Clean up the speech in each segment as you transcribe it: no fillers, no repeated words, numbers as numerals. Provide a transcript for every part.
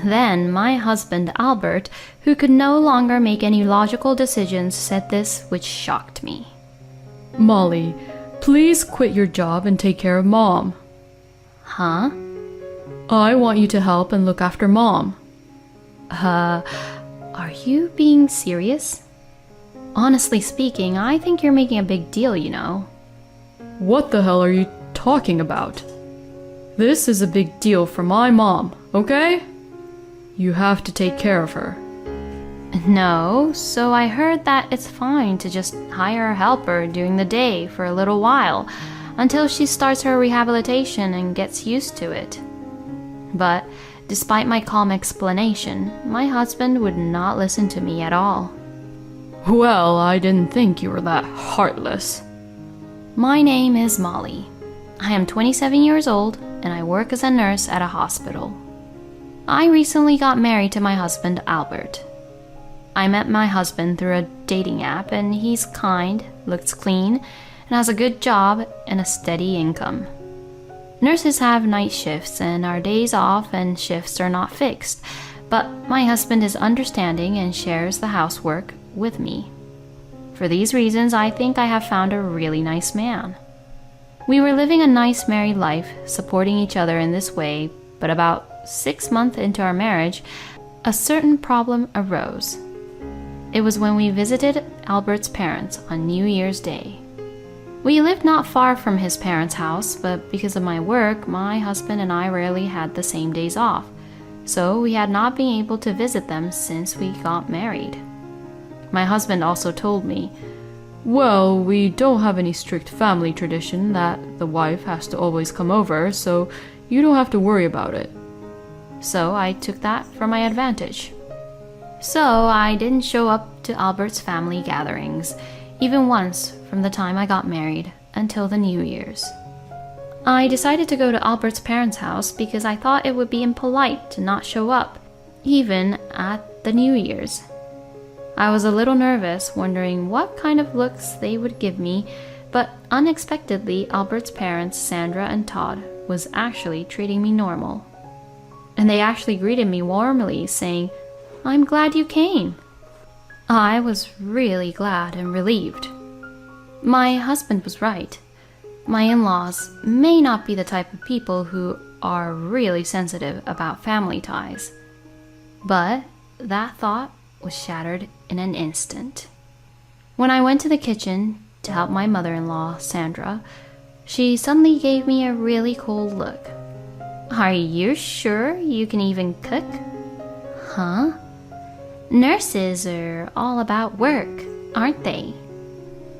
Then my husband Albert, who could no longer make any logical decisions, said this, which shocked me. Molly, please quit your job and take care of Mom. Huh? I want you to help and look after Mom. Are you being serious? Honestly speaking, I think you're making a big deal, you know. What the hell are you talking about? This is a big deal for my mom, okay? You have to take care of her. No, so I heard that it's fine to just hire a helper during the day for a little while until she starts her rehabilitation and gets used to it. But despite my calm explanation, my husband would not listen to me at all. Well, I didn't think you were that heartless. My name is Molly. I am 27 years old and I work as a nurse at a hospital. I recently got married to my husband Albert. I met my husband through a dating app and he's kind, looks clean, and has a good job and a steady income. Nurses have night shifts and our days off and shifts are not fixed, but my husband is understanding and shares the housework with me. For these reasons, I think I have found a really nice man. We were living a nice married life, supporting each other in this way, but about 6 months into our marriage, a certain problem arose. It was when we visited Albert's parents on New Year's Day. We lived not far from his parents' house, but because of my work, my husband and I rarely had the same days off, so we had not been able to visit them since we got married. My husband also told me, Well, we don't have any strict family tradition that the wife has to always come over, so you don't have to worry about it. So I took that for my advantage. So I didn't show up to Albert's family gatherings, even once from the time I got married until the New Year's. I decided to go to Albert's parents' house because I thought it would be impolite to not show up, even at the New Year's. I was a little nervous, wondering what kind of looks they would give me, but unexpectedly Albert's parents, Sandra and Todd, was actually treating me normal. And they actually greeted me warmly, saying, "I'm glad you came." I was really glad and relieved. My husband was right. My in-laws may not be the type of people who are really sensitive about family ties. But that thought was shattered in an instant. When I went to the kitchen to help my mother-in-law, Sandra, she suddenly gave me a really cold look. "Are you sure you can even cook?" "Huh? Nurses are all about work, aren't they?"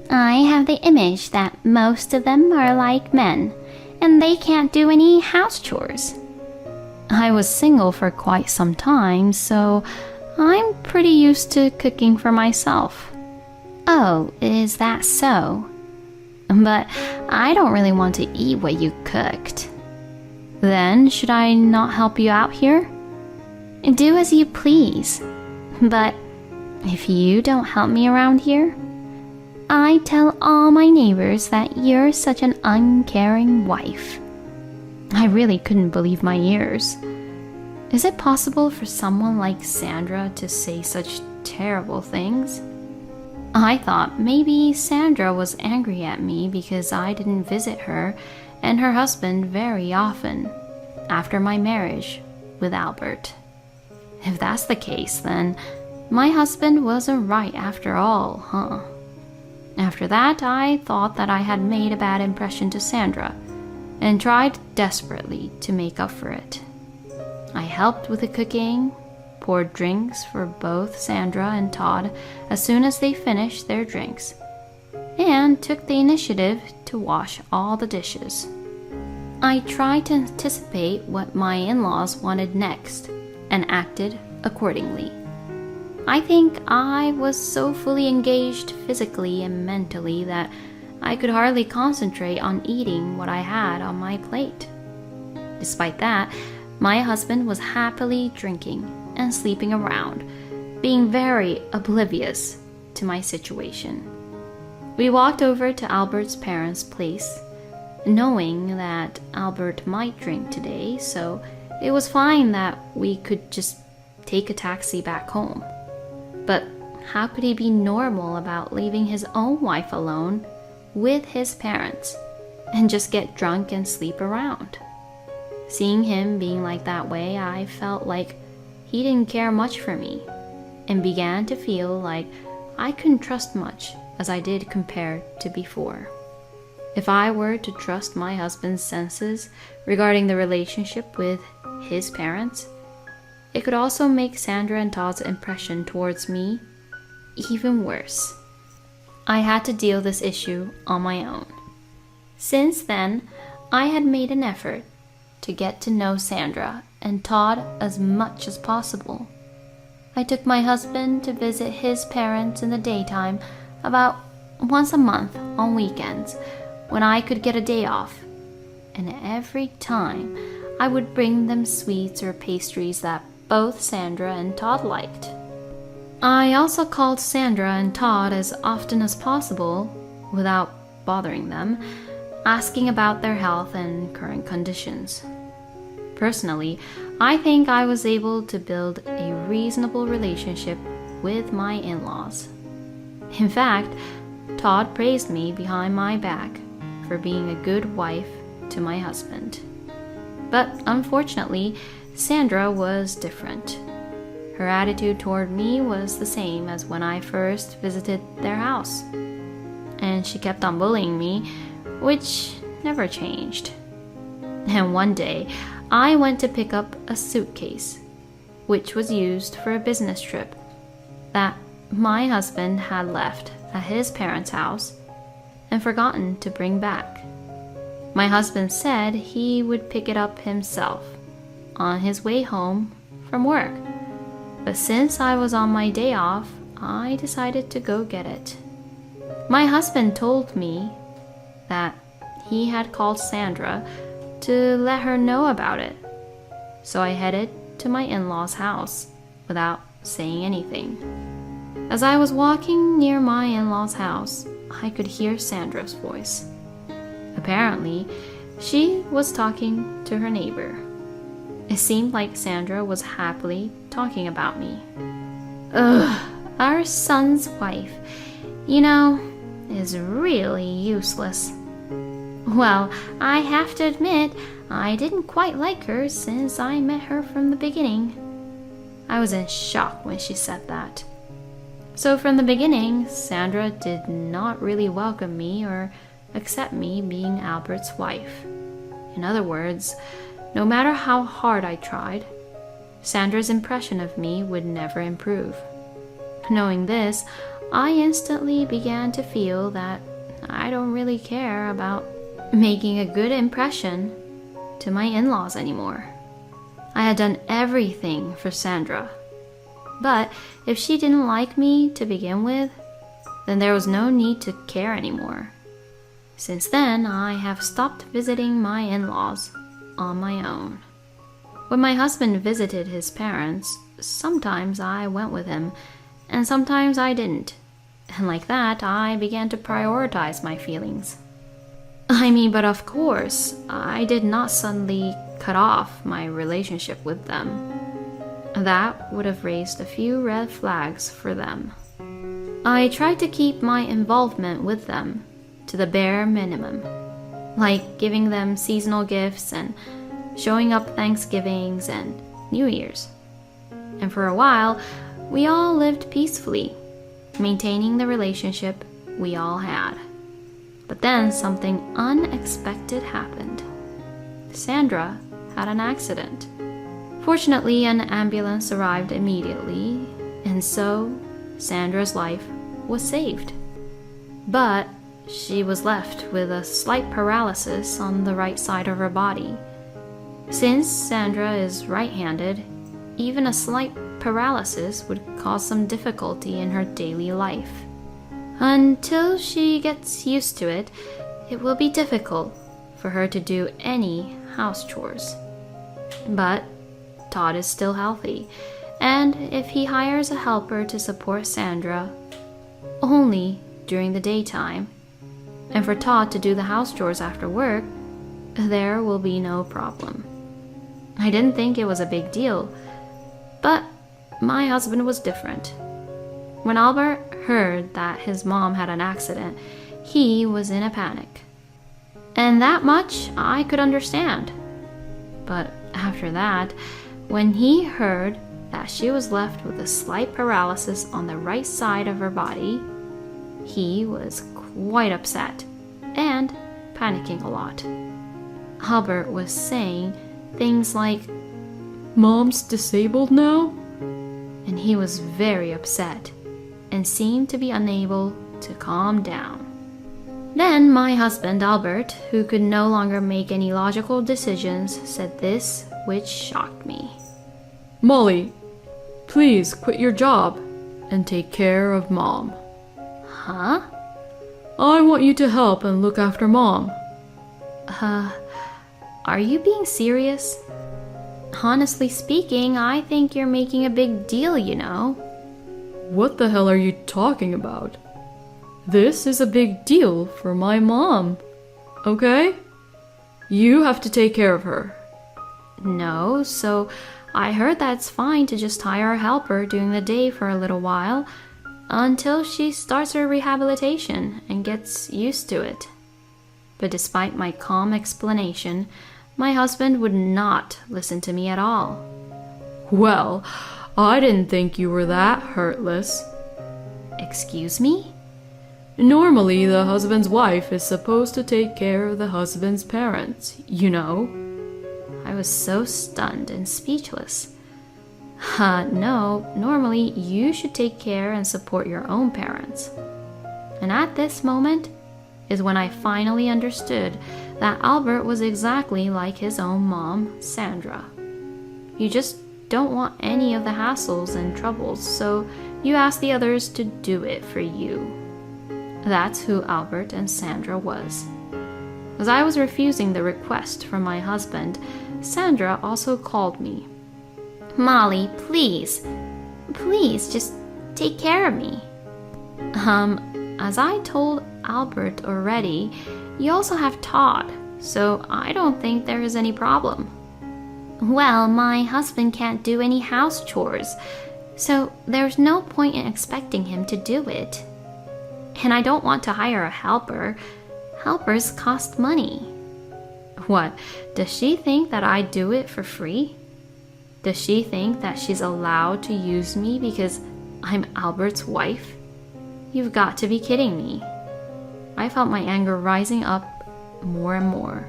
"I have the image that most of them are like men, and they can't do any house chores." I was single for quite some time, so I'm pretty used to cooking for myself. "Oh, is that so? But I don't really want to eat what you cooked." "Then should I not help you out here?" "Do as you please. But if you don't help me around here, I tell all my neighbors that you're such an uncaring wife." I really couldn't believe my ears. Is it possible for someone like Sandra to say such terrible things? I thought maybe Sandra was angry at me because I didn't visit her and her husband very often after my marriage with Albert. If that's the case, then my husband wasn't right after all, huh? After that, I thought that I had made a bad impression to Sandra and tried desperately to make up for it. I helped with the cooking, poured drinks for both Sandra and Todd as soon as they finished their drinks, and took the initiative to wash all the dishes. I tried to anticipate what my in-laws wanted next and acted accordingly. I think I was so fully engaged physically and mentally that I could hardly concentrate on eating what I had on my plate. Despite that, my husband was happily drinking and sleeping around, being very oblivious to my situation. We walked over to Albert's parents' place, knowing that Albert might drink today, so It was fine that we could just take a taxi back home. But how could he be normal about leaving his own wife alone with his parents and just get drunk and sleep around? Seeing him being like that way, I felt like he didn't care much for me and began to feel like I couldn't trust much as I did compared to before. If I were to trust my husband's senses regarding the relationship with his parents, it could also make Sandra and Todd's impression towards me even worse. I had to deal this issue on my own. Since then, I had made an effort to get to know Sandra and Todd as much as possible. I took my husband to visit his parents in the daytime about once a month on weekends when I could get a day off, and every time I would bring them sweets or pastries that both Sandra and Todd liked. I also called Sandra and Todd as often as possible without bothering them, asking about their health and current conditions. Personally, I think I was able to build a reasonable relationship with my in-laws. In fact, Todd praised me behind my back for being a good wife to my husband. But unfortunately, Sandra was different. Her attitude toward me was the same as when I first visited their house, and she kept on bullying me, which never changed. And one day, I went to pick up a suitcase, which was used for a business trip that my husband had left at his parents' house and forgotten to bring back. My husband said he would pick it up himself on his way home from work. But since I was on my day off, I decided to go get it. My husband told me that he had called Sandra to let her know about it. So I headed to my in-laws' house without saying anything. As I was walking near my in-laws' house, I could hear Sandra's voice. Apparently, she was talking to her neighbor. It seemed like Sandra was happily talking about me. Ugh, our son's wife, is really useless. Well, I have to admit, I didn't quite like her since I met her from the beginning. I was in shock when she said that. So from the beginning, Sandra did not really welcome me or accept me being Albert's wife. In other words, no matter how hard I tried, Sandra's impression of me would never improve. Knowing this, I instantly began to feel that I don't really care about making a good impression to my in-laws anymore. I had done everything for Sandra. But if she didn't like me to begin with, then there was no need to care anymore. Since then, I have stopped visiting my in-laws on my own. When my husband visited his parents, sometimes I went with him, and sometimes I didn't. And like that, I began to prioritize my feelings. But of course, I did not suddenly cut off my relationship with them. That would have raised a few red flags for them. I tried to keep my involvement with them to the bare minimum, like giving them seasonal gifts and showing up Thanksgivings and New Year's. And for a while, we all lived peacefully, maintaining the relationship we all had. But then something unexpected happened. Sandra had an accident. Fortunately, an ambulance arrived immediately, and so Sandra's life was saved. But she was left with a slight paralysis on the right side of her body. Since Sandra is right-handed, even a slight paralysis would cause some difficulty in her daily life. Until she gets used to it, it will be difficult for her to do any house chores. But Todd is still healthy, and if he hires a helper to support Sandra only during the daytime, and for Todd to do the house chores after work, there will be no problem. I didn't think it was a big deal. But my husband was different. When Albert heard that his mom had an accident, he was in a panic. And that much I could understand. But after that, when he heard that she was left with a slight paralysis on the right side of her body, he was quite upset and panicking a lot. Albert was saying things like, "Mom's disabled now?" and he was very upset and seemed to be unable to calm down. Then my husband, Albert, who could no longer make any logical decisions, said this, which shocked me. "Molly, please quit your job and take care of Mom." Huh? "I want you to help and look after Mom." Are you being serious? Honestly speaking, I think you're making a big deal, you know. What the hell are you talking about? This is a big deal for my mom, okay? You have to take care of her. No, so I heard that's fine to just hire a helper during the day for a little while until she starts her rehabilitation and gets used to it. But despite my calm explanation, my husband would not listen to me at all. Well, I didn't think you were that heartless. Excuse me? Normally, the husband's wife is supposed to take care of the husband's parents, you know. I was so stunned and speechless. No, normally you should take care and support your own parents. And at this moment is when I finally understood that Albert was exactly like his own mom, Sandra. You just don't want any of the hassles and troubles, so you ask the others to do it for you. That's who Albert and Sandra was. As I was refusing the request from my husband, Sandra also called me. Molly, please, just take care of me. As I told Albert already, you also have Todd, so I don't think there is any problem. Well, my husband can't do any house chores, so there's no point in expecting him to do it. And I don't want to hire a helper. Helpers cost money. What, does she think that I do it for free? Does she think that she's allowed to use me because I'm Albert's wife? You've got to be kidding me. I felt my anger rising up more and more.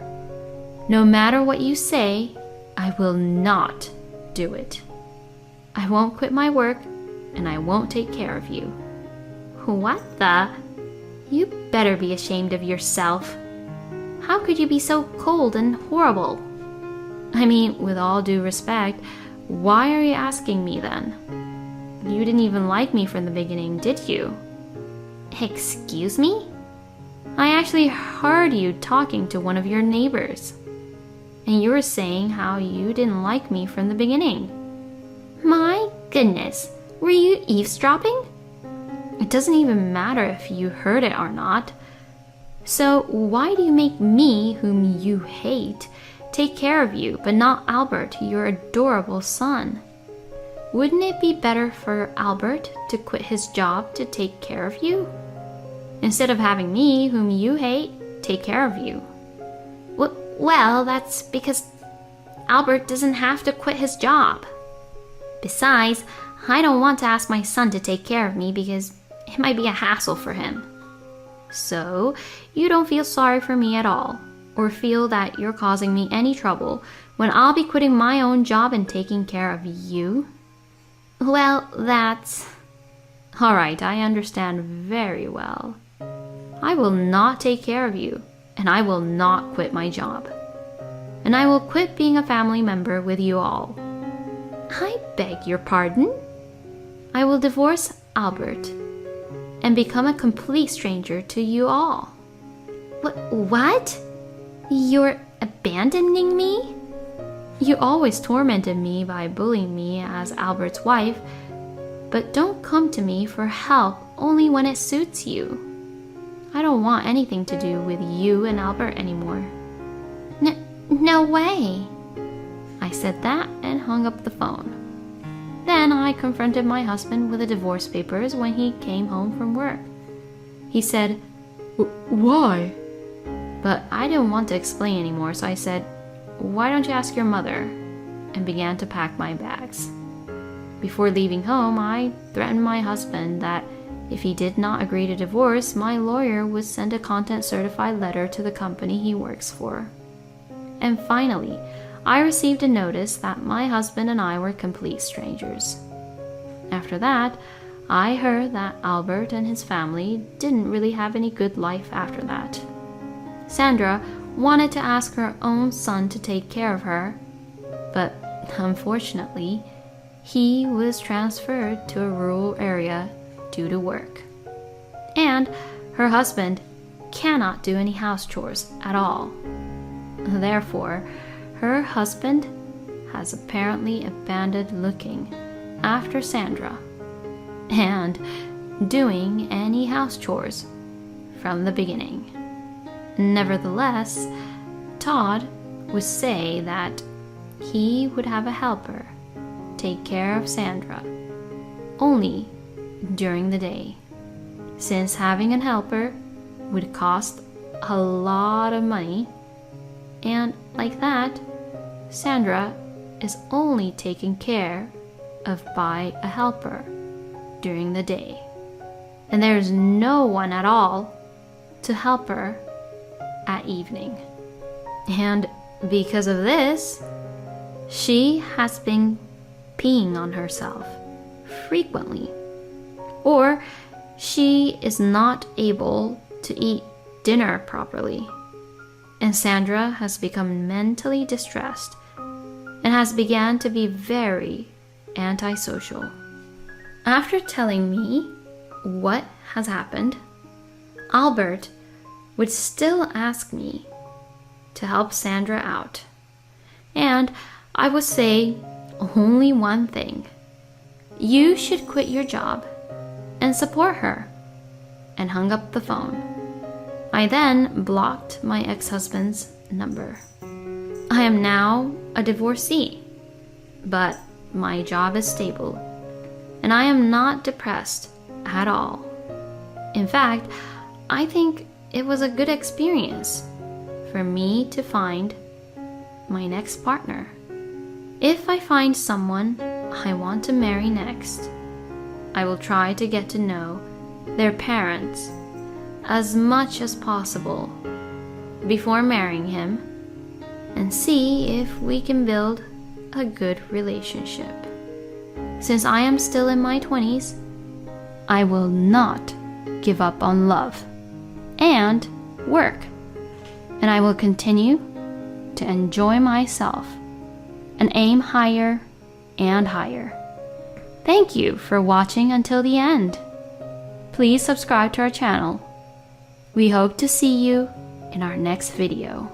No matter what you say, I will not do it. I won't quit my work, and I won't take care of you. What the? You better be ashamed of yourself. How could you be so cold and horrible? I mean, with all due respect, why are you asking me then? You didn't even like me from the beginning, did you? Excuse me? I actually heard you talking to one of your neighbors. And you were saying how you didn't like me from the beginning. My goodness, were you eavesdropping? It doesn't even matter if you heard it or not. So why do you make me, whom you hate, take care of you, but not Albert, your adorable son? Wouldn't it be better for Albert to quit his job to take care of you, instead of having me, whom you hate, take care of you? Well, that's because Albert doesn't have to quit his job. Besides, I don't want to ask my son to take care of me because it might be a hassle for him. So, you don't feel sorry for me at all, or feel that you're causing me any trouble when I'll be quitting my own job and taking care of you? Well, that's... Alright, I understand very well. I will not take care of you, and I will not quit my job. And I will quit being a family member with you all. I beg your pardon? I will divorce Albert and become a complete stranger to you all. What? You're abandoning me? You always tormented me by bullying me as Albert's wife, but don't come to me for help only when it suits you. I don't want anything to do with you and Albert anymore. No way. I said that and hung up the phone. Then I confronted my husband with the divorce papers when he came home from work. He said, Why? but I didn't want to explain anymore, so I said, "Why don't you ask your mother?" and began to pack my bags. Before leaving home, I threatened my husband that if he did not agree to divorce, my lawyer would send a content-certified letter to the company he works for. And finally, I received a notice that my husband and I were complete strangers. After that, I heard that Albert and his family didn't really have any good life after that. Sandra wanted to ask her own son to take care of her, but unfortunately, he was transferred to a rural area due to work. And her husband cannot do any house chores at all. Therefore, her husband has apparently abandoned looking after Sandra and doing any house chores from the beginning. Nevertheless, Todd would say that he would have a helper take care of Sandra only during the day, since having a helper would cost a lot of money, and like that, Sandra is only taken care of by a helper during the day, and there's no one at all to help her at evening. And because of this, she has been peeing on herself frequently, or she is not able to eat dinner properly, and Sandra has become mentally distressed and has begun to be very antisocial. After telling me what has happened, Albert would still ask me to help Sandra out, and I would say only one thing: you should quit your job and support her, and hung up the phone. I then blocked my ex-husband's number. I am now a divorcee, but my job is stable, and I am not depressed at all. In fact, I think it was a good experience for me to find my next partner. If I find someone I want to marry next, I will try to get to know their parents as much as possible before marrying him and see if we can build a good relationship. Since I am still in my 20s, I will not give up on love and work, and I will continue to enjoy myself and aim higher and higher. Thank you for watching until the end. Please subscribe to our channel. We hope to see you in our next video.